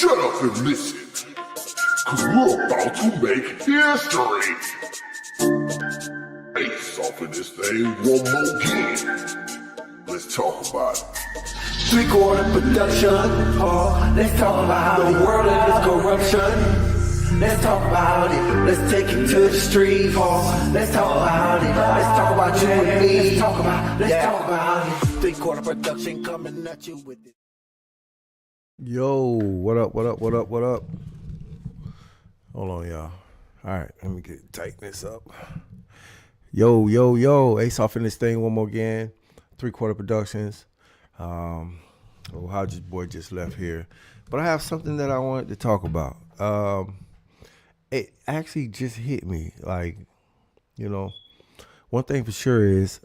Shut up and listen, cause we're about to make history. Ace off of this thing one more again. Let's talk about it. Three-quarter production, let's talk about the world and its corruption. Let's talk about it, let's take it to the street, let's talk about it, let's talk about you and me, let's talk about it. Three-quarter production coming at you with it. Yo, what up? Hold on, y'all. All right, let me tighten this up. Yo, Ace off in this thing one more again. Three-quarter productions. Hodges boy just left here, but I have something that I wanted to talk about. It actually just hit me, like, one thing for sure is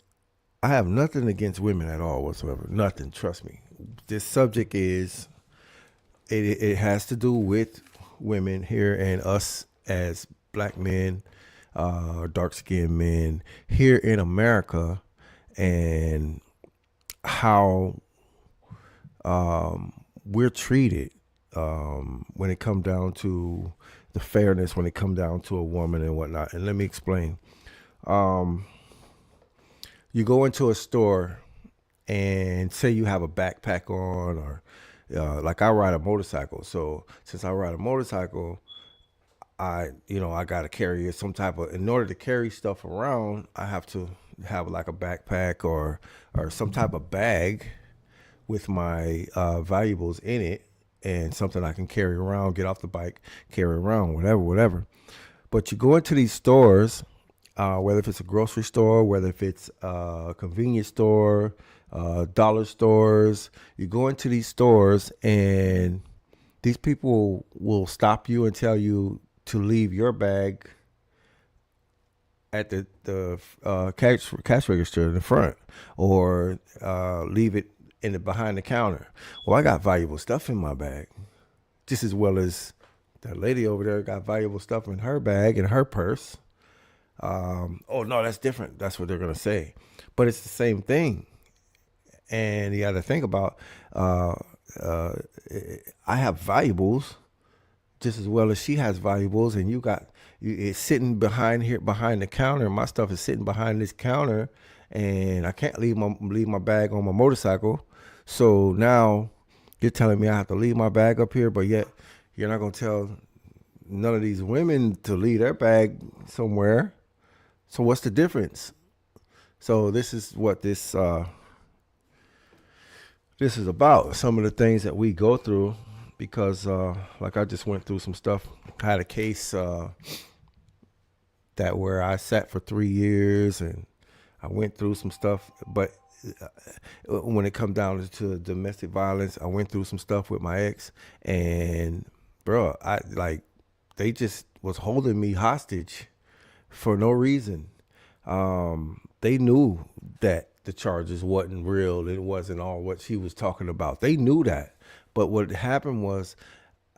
I have nothing against women at all whatsoever. Nothing, trust me. This subject is, it has to do with women here and us as black men, dark-skinned men here in America, and how we're treated when it comes down to the fairness, when it comes down to a woman and whatnot. And let me explain. You go into a store and say you have a backpack on, or like I ride a motorcycle. So since I ride a motorcycle, I got to carry some type of, in order to carry stuff around, I have to have like a backpack or some type of bag with my valuables in it, and something I can carry around, get off the bike, carry around, whatever. But you go into these stores, whether if it's a grocery store, whether if it's a convenience store, dollar stores, you go into these stores and these people will stop you and tell you to leave your bag at the cash register in the front, or leave it behind the counter. Well, I got valuable stuff in my bag, just as well as that lady over there got valuable stuff in her bag and her purse. Oh no, that's different. That's what they're gonna say, but it's the same thing. And you got to think about, I have valuables just as well as she has valuables, and it's sitting behind the counter. My stuff is sitting behind this counter, and I can't leave my bag on my motorcycle. So now you're telling me I have to leave my bag up here, but yet you're not going to tell none of these women to leave their bag somewhere. So what's the difference? So this is what this is about. Some of the things that we go through, because like I just went through some stuff. I had a case that where I sat for 3 years, and I went through some stuff. But when it comes down to domestic violence, I went through some stuff with my ex, and bro, they just was holding me hostage for no reason. They knew that the charges wasn't real. It wasn't all what she was talking about. They knew that. But what happened was,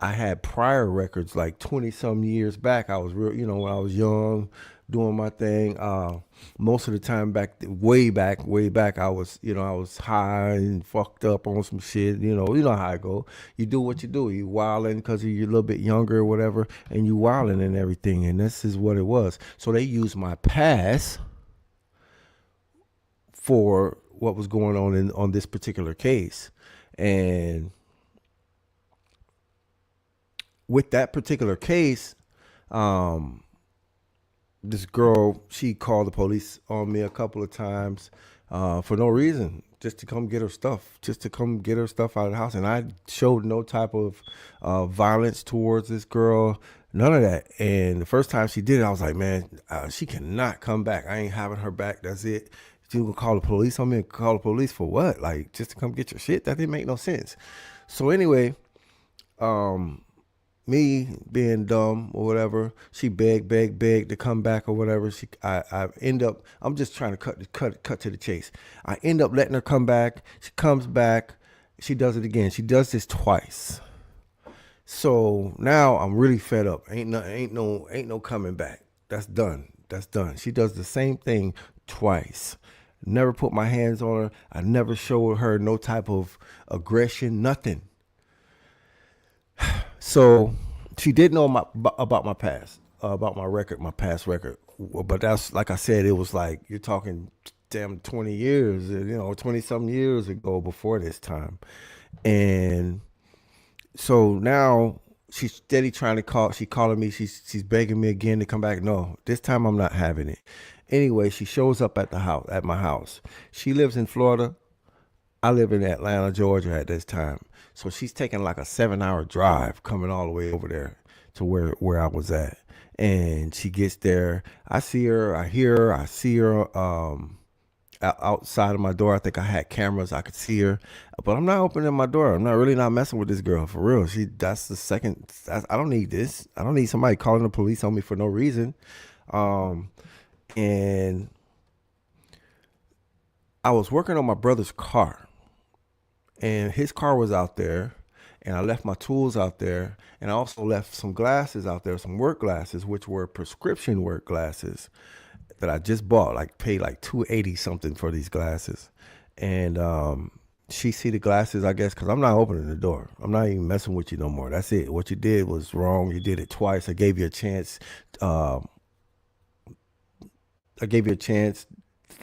I had prior records like 20-some years back. I was real, when I was young, doing my thing. Most of the time way back, I was, I was high and fucked up on some shit. You know how I go. You do what you do. You wilding because you're a little bit younger or whatever, and you wilding and everything. And this is what it was. So they used my past for what was going on this particular case. And with that particular case, this girl, she called the police on me a couple of times for no reason, just to come get her stuff, out of the house. And I showed no type of violence towards this girl, none of that. And the first time she did it, I was like, man, she cannot come back. I ain't having her back. That's it. She gonna call the police on me? Call the police for what? Like, just to come get your shit? That didn't make no sense. So anyway, me being dumb or whatever, she begged to come back or whatever. I end up, I'm just trying to cut to the chase. I end up letting her come back. She comes back. She does it again. She does this twice. So now I'm really fed up. Ain't no coming back. That's done. She does the same thing twice. Never put my hands on her. I never showed her no type of aggression, nothing. So she did know about my past, about my record, my past record. But that's like I said, it was like you're talking damn 20 years, 20 something years ago before this time. And so now she's steady trying to call. She calling me. She's begging me again to come back. No, this time I'm not having it. Anyway, she shows up at the house, at my house. She lives in Florida. I live in Atlanta, Georgia at this time. So she's taking like a 7-hour drive coming all the way over there to where I was at. And she gets there. I see her. I hear her. I see her outside of my door. I think I had cameras. I could see her. But I'm not opening my door. I'm not messing with this girl for real. That's the second. I don't need this. I don't need somebody calling the police on me for no reason. And I was working on my brother's car. And his car was out there, and I left my tools out there, and I also left some glasses out there, some work glasses, which were prescription work glasses that I just bought, like paid like $280 something for these glasses. And she see the glasses, I guess, because I'm not opening the door. I'm not even messing with you no more. That's it. What you did was wrong. You did it twice. I gave you a chance.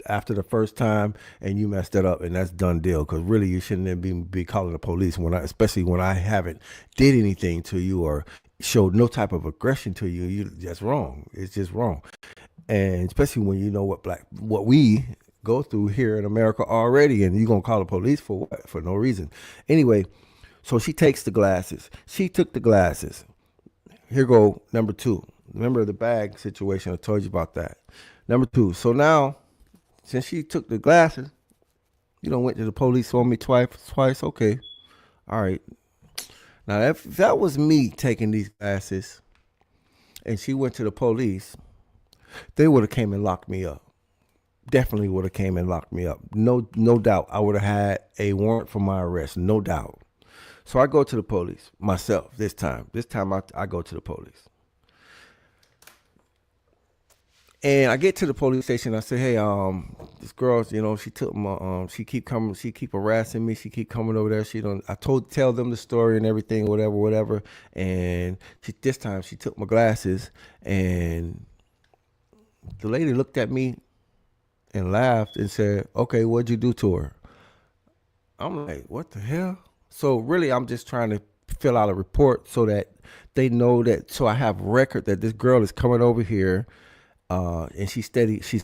After the first time, and you messed it up, and that's done deal. Because really, you shouldn't be calling the police especially when I haven't did anything to you or showed no type of aggression to you. That's wrong. It's just wrong, and especially when you know what we go through here in America already, and you gonna call the police for what? For no reason. Anyway, so she takes the glasses. She took the glasses. Here go number 2. Remember the bag situation? I told you about that. Number 2. So now, since she took the glasses, went to the police on me twice. Okay. All right. Now, if that was me taking these glasses and she went to the police, they would have came and locked me up. Definitely would have came and locked me up. No doubt. I would have had a warrant for my arrest. No doubt. So I go to the police myself this time. This time I go to the police. And I get to the police station. I say, "Hey, this girl, she took my, she keep harassing me. She keep coming over there. Tell them the story and everything, whatever. And this time she took my glasses, and the lady looked at me and laughed and said, "Okay, what'd you do to her?" I'm like, "What the hell?" So really, I'm just trying to fill out a report so that they know so I have record that this girl is coming over here. And she's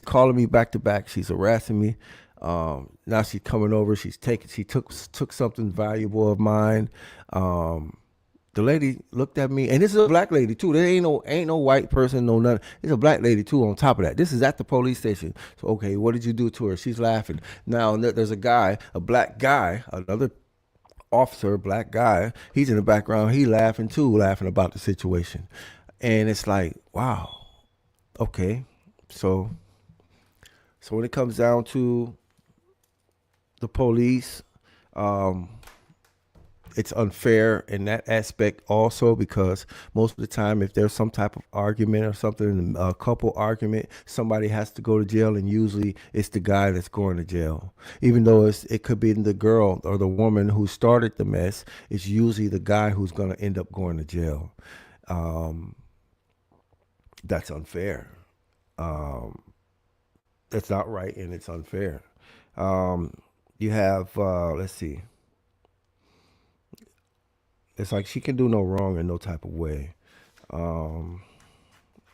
calling me back to back. She's harassing me. Now she's coming over. She took something valuable of mine. The lady looked at me, and this is a black lady too. There ain't no white person, no nothing. It's a black lady too on top of that. This is at the police station. So, okay, what did you do to her? She's laughing. Now there's a black guy, another officer, black guy. He's in the background. He laughing about the situation. And it's like, wow. Okay, so when it comes down to the police, it's unfair in that aspect also, because most of the time, if there's some type of argument or something, a couple argument, somebody has to go to jail, and usually it's the guy that's going to jail. Even though it could be the girl or the woman who started the mess, it's usually the guy who's going to end up going to jail. That's unfair. That's not right, and it's unfair. You have, let's see. It's like she can do no wrong in no type of way.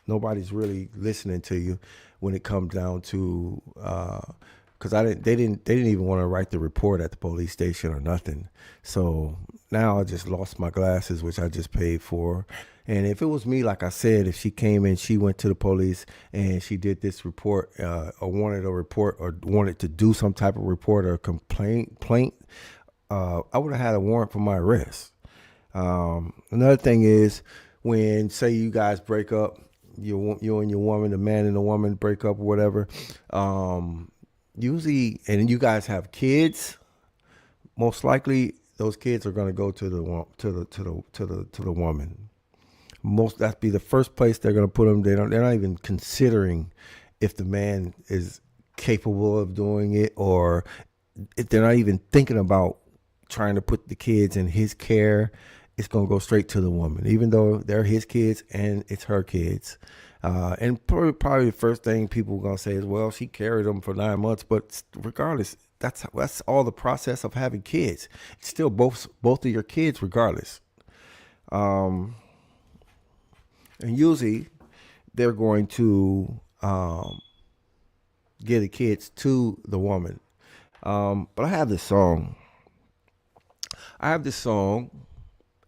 Nobody's really listening to you when it comes down to, because they didn't even want to write the report at the police station or nothing. So now I just lost my glasses, which I just paid for. And if it was me, like I said, if she came in, she went to the police and she did this report, or wanted a report, or wanted to do some type of report or complaint, I would have had a warrant for my arrest. Another thing is, when, say, you guys break up, you and your woman, the man and the woman break up or whatever, usually, and you guys have kids, most likely those kids are going to go to the woman. That'd be the first place they're going to put them. They're not even considering if the man is capable of doing it, or if they're not even thinking about trying to put the kids in his care. it's gonna go straight to the woman, even though they're his kids and it's her kids. And probably the first thing people are gonna say is, "Well, she carried them for 9 months." But regardless, that's all the process of having kids. It's still both of your kids, regardless. And usually, they're going to give the kids to the woman. But I have this song.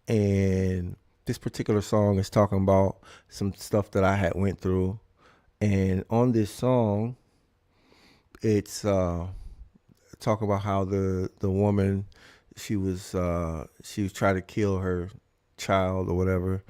And this particular song is talking about some stuff that I had went through. And on this song, it's talking about how the woman, she was trying to kill her child or whatever.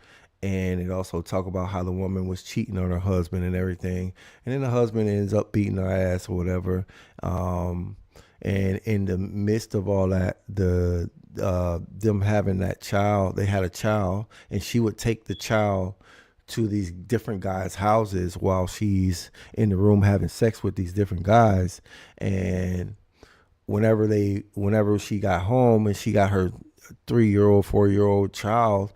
And it also talk about how the woman was cheating on her husband and everything. And then the husband ends up beating her ass or whatever. And in the midst of all that, them having that child, they had a child, and she would take the child to these different guys' houses while she's in the room having sex with these different guys. And whenever she got home and she got her 3-year-old, 4-year-old child,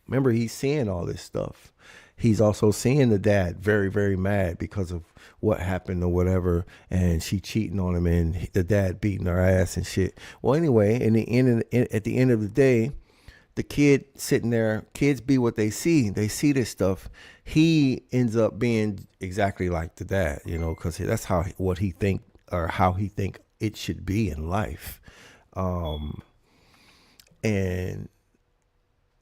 remember, he's seeing all this stuff. He's also seeing the dad very, very mad because of what happened or whatever, and she cheating on him and the dad beating her ass and shit. Well, anyway, at the end of the day, the kid sitting there, kids be what they see. They see this stuff. He ends up being exactly like the dad, because that's how he think it should be in life. And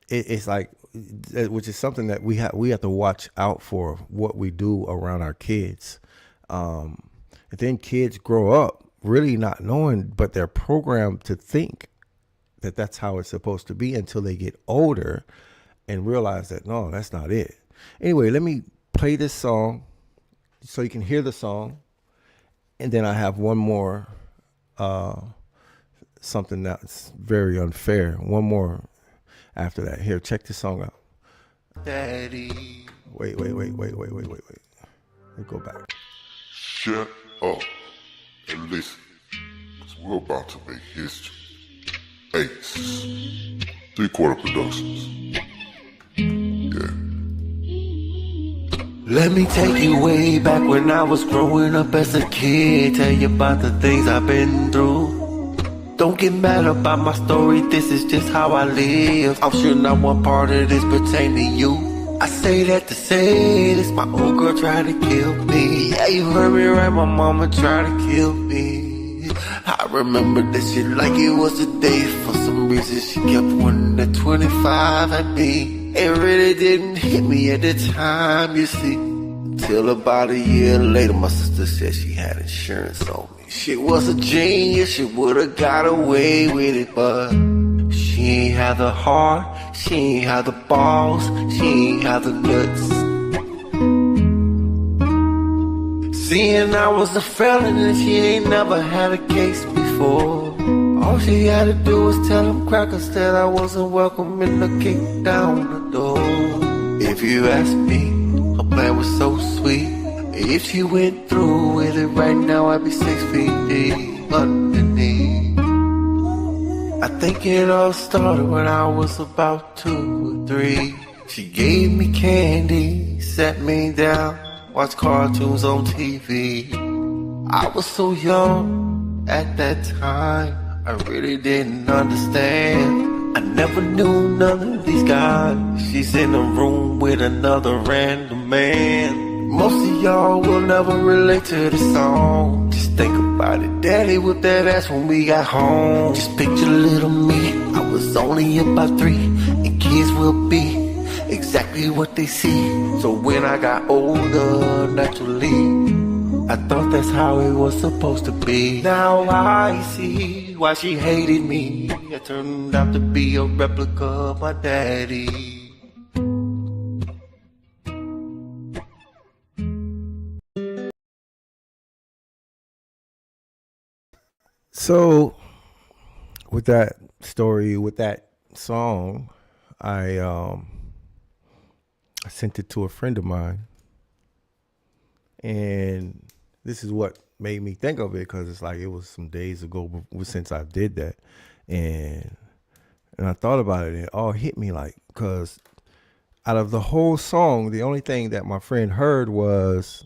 it's like, which is something that we have to watch out for, what we do around our kids. And then kids grow up really not knowing, but they're programmed to think that that's how it's supposed to be until they get older and realize that, no, that's not it. Anyway, let me play this song so you can hear the song. And then I have one more, something that's very unfair. One more after that. Here, check this song out. Daddy. Wait. Let me go back. Shut up and listen, because we're about to make history. Ace. 3/4 Productions. Yeah. Let me take you way back when I was growing up as a kid. Tell you about the things I've been through. Don't get mad about my story, this is just how I live. I'm sure not one part of this pertain to you. I say that to say this, my old girl tried to kill me. Yeah, you heard me right, my mama tried to kill me. I remember this shit like it was a day. For some reason she kept wanting the 25 at me. It really didn't hit me at the time, you see. Until about a year later, my sister said she had insurance on me. She was a genius, she would've got away with it, but she ain't have the heart, she ain't have the balls, she ain't have the nuts. Seeing I was a felon and she ain't never had a case before. All she had to do was tell them crackers that I wasn't welcome in the kick down the door. If you ask me, her plan was so sweet. If she went through with it right now, I'd be 6 feet deep underneath. I think it all started when I was about 2 or 3. She gave me candy, sat me down, watched cartoons on TV. I was so young at that time, I really didn't understand. I never knew none of these guys. She's in a room with another random man. Most of y'all will never relate to the song. Just think about it, daddy whipped that ass when we got home. Just picture little me, I was only about 3, and kids will be exactly what they see. So when I got older, naturally, I thought that's how it was supposed to be. Now I see why she hated me. I turned out to be a replica of my daddy. So, with that story, with that song, I sent it to a friend of mine, and this is what made me think of it, because it's like it was some days ago since I did that, and And I thought about it, and it all hit me like, because out of the whole song, the only thing that my friend heard was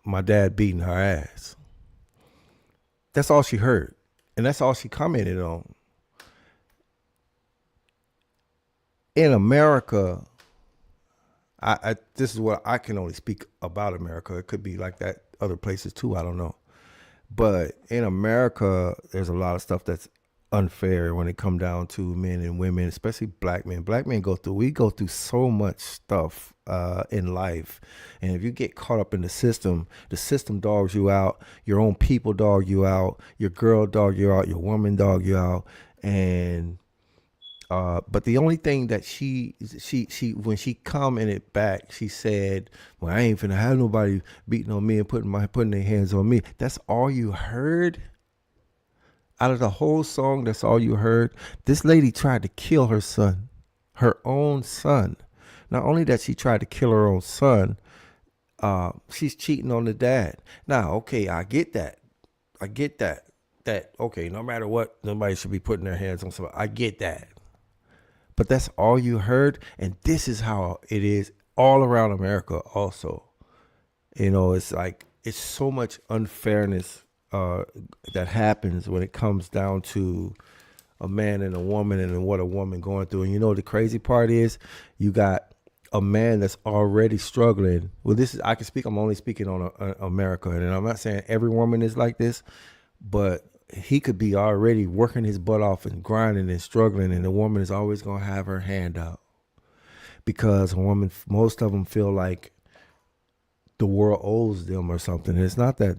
my dad beating her ass. That's all she heard. And that's all she commented on. In America, I this is what I can only speak about America. It could be like that other places too, I don't know. But in America, there's a lot of stuff that's unfair when it come down to men and women, especially black men. Black men go through so much stuff in life. And if you get caught up in the system dogs you out, your own people dog you out, your girl dog you out, your woman dog you out. And but the only thing that she when she commented back, she said, "Well, I ain't finna have nobody beating on me and putting their hands on me." That's all you heard out of the whole song. That's all you heard. This lady tried to kill her son, her own son. Not only that she tried to kill her own son, she's cheating on the dad. Now, okay, I get that. That okay, no matter what, nobody should be putting their hands on somebody. I get that. But that's all you heard. And this is how it is all around America also. You know, it's like, it's so much unfairness that happens when it comes down to a man and a woman and what a woman going through. And you know, the crazy part is you got a man that's already struggling. Well, I'm only speaking on America. And I'm not saying every woman is like this, but he could be already working his butt off and grinding and struggling, and the woman is always going to have her hand out, because most of them feel like the world owes them or something. And it's not that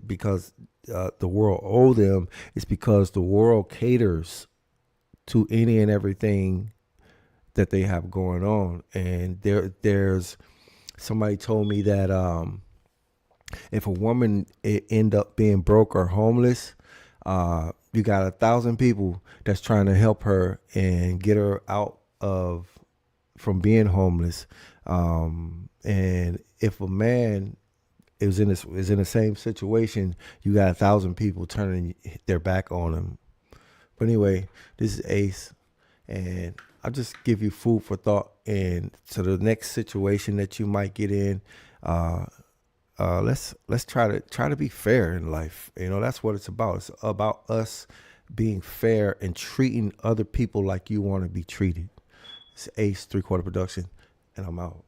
because the world owes them. It's because the world caters to any and everything that they have going on. And there's somebody told me that if a woman end up being broke or homeless, you got 1,000 people that's trying to help her and get her out from being homeless. And if a man is in the same situation, you got 1,000 people turning their back on him. But anyway, this is Ace, and I'll just give you food for thought. And to the next situation that you might get in, let's try to be fair in life. You know, that's what it's about. It's about us being fair and treating other people like you want to be treated. It's Ace 3/4 Production, and I'm out.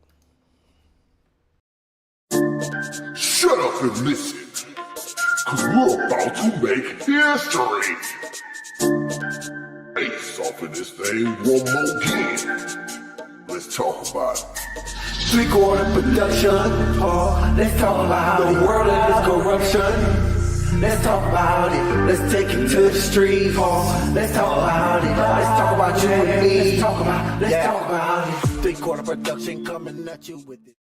Shut up and listen, cause we're about to make history. Ace off of this thing one more again. Let's talk about it. 3/4 Production. Oh, let's talk about the world and its corruption. Let's talk about it. Let's take it to the street. Oh, let's talk about it. Let's talk about you and me. Let's talk about it. 3/4 Production coming at you with it.